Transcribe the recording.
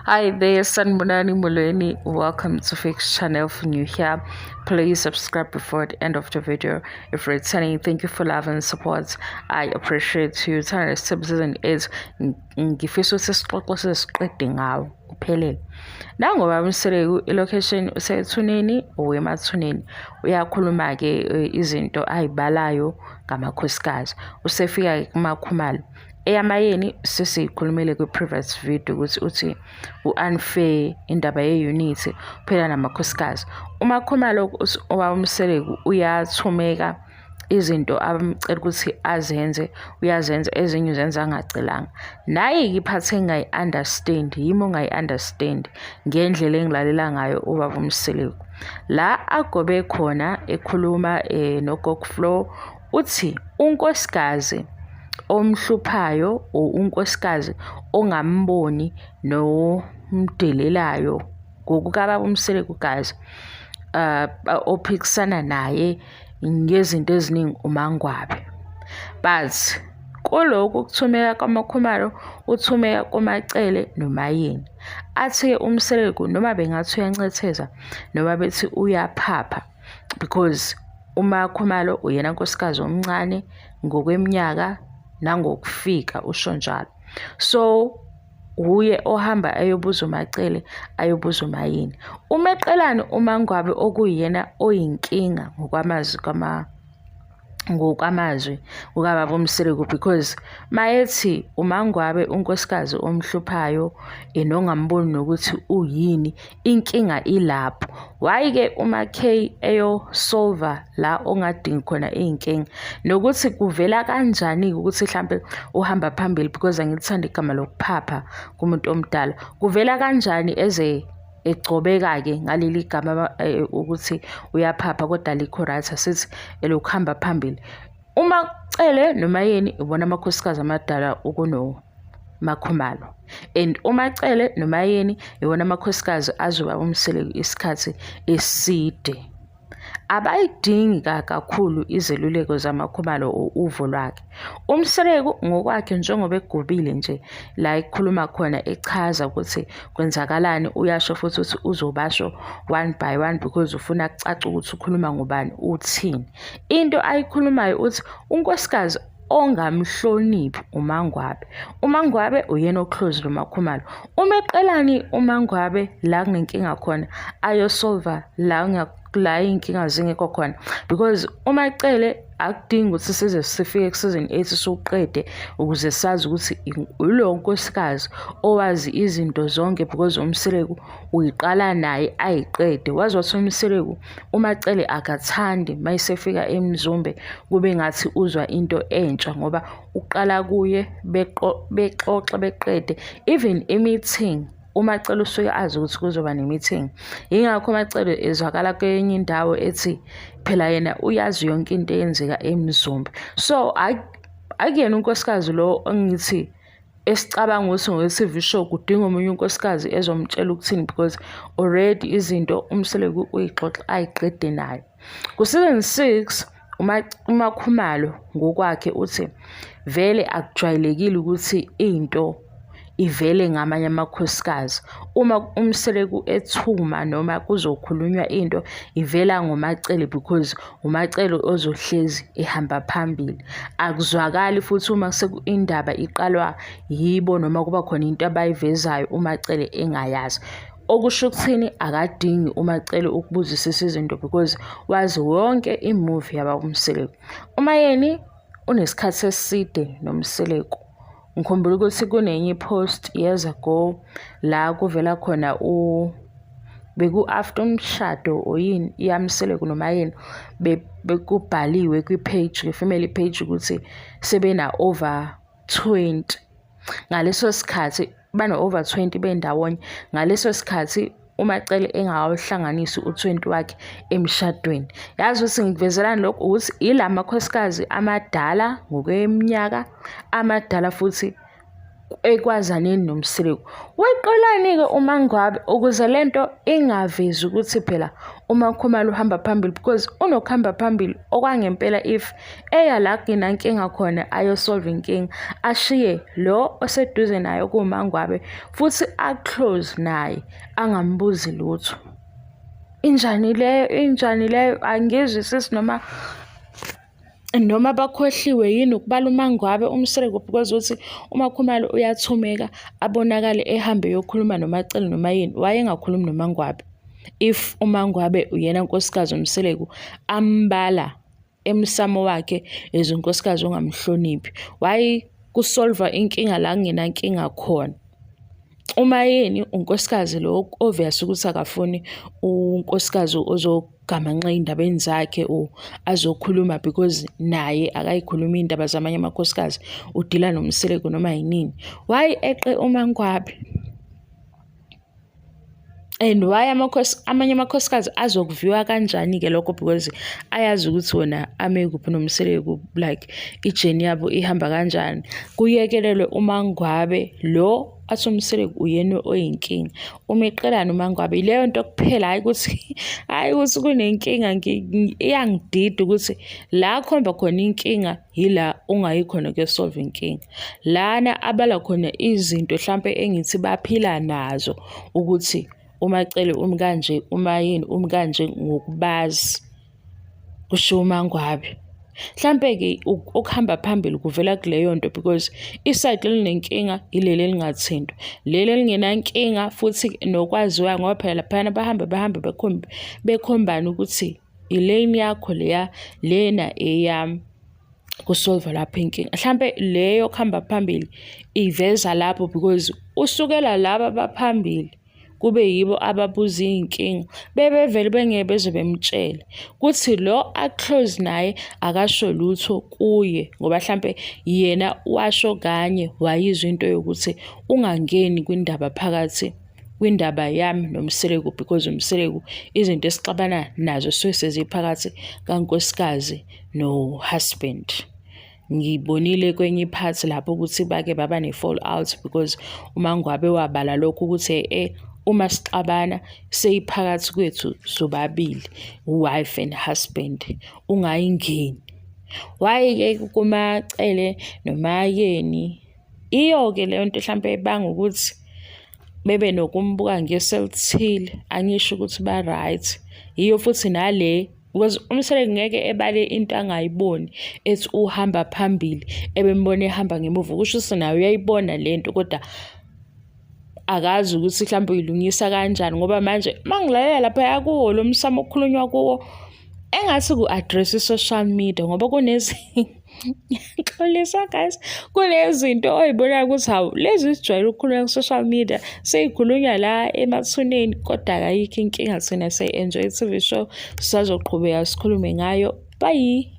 Hi there, Sanbonani Molweni. Welcome to Fix channel. If new here, please subscribe before the end of the video. If returning, thank you for love and support. I appreciate you. Turn the subscription is ngifisa sesixoxo sesiqede ngawo uphelele. Nangoba umsele ilocation usethuneni owemathuneni uyakhuluma ke izinto ayibalayo ngamakhosikazi. Usefika kumakhumalo eyamayeni sesiyikhulumile kwi-previous video ukuthi uthi u-unfair indaba ye-unity phela namakhosikazi. Umakhumalo owamseleku uyathumeka izinto abamcela ukuthi azenze uyazenza, ezinye uzenza angacelanga. Naye ngiphathe engayi-understand, yimi ongayi-understand ngendlela engilalela ngayo ubaba uMseleku. La agobe khona ekhuluma noGogo Flow uthi unkosikazi omhluphayo unkosikazi ongamboni nomdelelayo ngokubaba uMseleku guys, ophikisana naye ngezinto eziningi uMangwabe. But kulokhu kuthumeka kwamakhumalo uthumeka kuMacele noMayeni. Athi uMseleku noma bengathi uyancetheza noma bethi uyaphapha because uMakhumalo uyena nkosikazi omncane ngokweminyaka nangokufika usho njalo. So uye ohamba ayobuza uMacele ayobuza uMayeni. Umeqelane uMangwabe okuyena oyinkinga ngokwamazwi ukababa uMseleku because mayethi uMangwabe unkosikazi omhluphayo enongamboni nokuthi uyini inkinga ilapho. Why ke uMaK eyo solver la ongadingi khona inkinga nokuthi kuvela kanjani ukuthi mhlambe uhamba phambili because angilithanda igama lokuphapha kumuntu omdala. Kuvela kanjani eze egcobeka ke ngaleli gama ukuthi uyaphapha kodwa likho right asithi elokuhamba phambili. uMacele noMayeni ubona amakhosikazi amadala ukuno Makhumalo, and uMacele noMayeni ibona amakhosikazi azoba uMseleku isikhathi eside. Abayidingi kakhulu izeluleko zamakhumalo uvo lwakhe. uMseleku ngokwakhe njengoba egobile nje la ikhuluma khona echaza ukuthi kwenzakalani, uyasho futhi ukuthi uzobasho one by one because ufuna kucaca ukuthi ukhuluma ngobani uthini. Into ayikhulumayo uthi unkosikazi ongamhloniphi uMangwabe. uMangwabe uyena oclose noMakhumalo. Umeqelani uMangwabe la kunenkinga khona ayosolva la inkinga zingekho khona because uMacele akudingi ukuthi size sifike kusizini 8 sokuqede ukuze sazi ukuthi ulo nkosikazi owazi izinto zonke because uMseleku uyiqala naye ayiqede. Wazi wathi uMseleku uMacele akathandi mayisefika eMzumbe kube ngathi uzwa into entsha ngoba uqala kuye bexoxa beqede even meeting uMacele usuke azi ukuthi kuzoba ne-meeting. Yingakho uMacele ezwakala kwenye indawo ethi phela yena uyazi yonke into eyenzeka eMzumbe. So akuyena unkosikazi lo engithi esicabanga ukuthi ngowe-TV show kudinga omunye unkosikazi ezomtshela ukuthini because already izinto uMseleku uyixoxa ayiqede nayo. Ku-season 6 uMakhumalo ngokwakhe uthi vele akujwayelekile ukuthi into ivele ngamanye amakhosikazi. Uma uMseleku ethuma noma kuzokhulunywa into ivela ngoMacele because uMacele ozohlezi ehamba phambili. Akuzwakali futhi uma indaba iqalwa yibo noma kuba khona into abayivezayo uMacele engayazi. Okusho ukuthini akadingi uMacele ukubuzisisa izinto because wazi wonke imovie yaba uMseleku. uMayeni unesikhathi eside noMseleku. Ngikhumbula ukuthi kunenye post years ago la kuvela khona beku after umshado oyini yamseleku noMayeni bekubhaliwe kwi-page, family page ukuthi sebena over 20. Ngaleso sikhathi bana over 20 bendawonye. Ngaleso sikhathi uMacele engawuhlanganisi u20 wakhe emshadweni. Yazi ukuthi ngivezelani lokho ukuthi ila makhosikazi amadala ngokweminyaka amadala futhi ekwazaneni noMseleku. Weqelani-ke uMangwabe ukuze lento ingavezi ukuthi phela uMakhumalo uhamba phambili, because unokuhamba phambili okwangempela. If eya la kunankinga khona ayosolve inkinga, ashiye lo oseduze naye kuMangwabe futhi aclose naye, angambuzi lutho. Injani leyo angizwisisi, noma bakhohliwe yini ukubala uMangwabe uMseleku, because ukuthi uMakhumalo uyathumeka abonakale ehambe yokhuluma noMacele noma yini, wayengakhulumi noMangwabe. If uMangwabe uyena nkosikazi uMseleku ambala emsamo wakhe ezinkosikazi ongamhloniphi, kusolva inkinga la kungenankinga khona. Uma yeni unkosikazi lo obvious ukuthi akafuni unkosikazi ozogamanxa ey'ndabeni zakhe or azokhuluma, because naye akayikhuluma iy'ndaba zamanye amakhosikazi, udila noMseleku noma yinini. Eqe uMangwabe? And amanye amakhosikazi azokuviwa kanjani-ke lokho, because ayazi ukuthi wona ame kuphi noMseleku, like ijeni yabo ihamba kanjani. Kuyekelelwe uMangwabe lo athi uMseleku uyena oyinkinga. Umeqelana uMangwabe ileyo nto kuphela, hayi ukuthi kunenkinga. Iyangidida ukuthi la khomba khona inkinga yila ungayikhona kuyosolve inkinga. Lana abala khona izinto mhlampe engithi baphila nazo, ukuthi uMacele umkanje, umayini umkanje ngokubazi, kusho uMangwabe. Mhlampe-ke ukuhamba phambili kuvela kuleyo nto, because isayidi elinenkinga ileli elingathintwa, leli elingenankinga futhi nokwaziwayo, ngoba phela laphayana bahambe bekhombana ukuthi ilane yakho leya, lena eyami, kusolva lapho inkinga. Mhlampe leyo kuhamba phambili iveza lapho, because usukela laba abaphambili kube yibo ababuza iy'nkinga, bevele bengeke beze bemtshele kuthi lo aclose naye akasho lutho kuye, ngoba mhlampe yena washo kanye wayizwa into yokuthi ungangeni kwindaba yami noMseleku, because uMseleku izinto esixabana nazo suke seziphakathi kankosikazi no-husband. Ngibonile kwenye iphathi lapho ukuthi bake baba ne-fall out, because uMangwabe wabala lokho ukuthi uma sixabana seyiphakathi kwethu sobabili, wife and husband, ungayingeni. Ke kuMacele noMayeni, iyo-ke leyo nto mhlampe ebanga ukuthi bebe nokumbuka ngeso elithile. Angisho ukuthi ba-right, yiyo futhi nale, because uMseleku ngeke ebale into angayiboni ethi uhamba phambili ebembona ehamba ngemuva, kusho ukuthi nawe uyayibona lento kodwa akazi ukuthi mhlawumbe uyilungisa kanjani, ngoba manje mangilalela lapha kuwo lo msamo okukhulunywa kuwo engathi ku-address i-social media, ngoba xolisa guys, kunezinto oyibonayo ukuthi hawu lezi zijwayele ukukhulunywa ku-social media seyikhulunywa la emathuneni, kodwa akayikho inkinga. Thina siyayi-enjoy i-TV show, sisazoqhubeka sikhulume ngayo. Bye.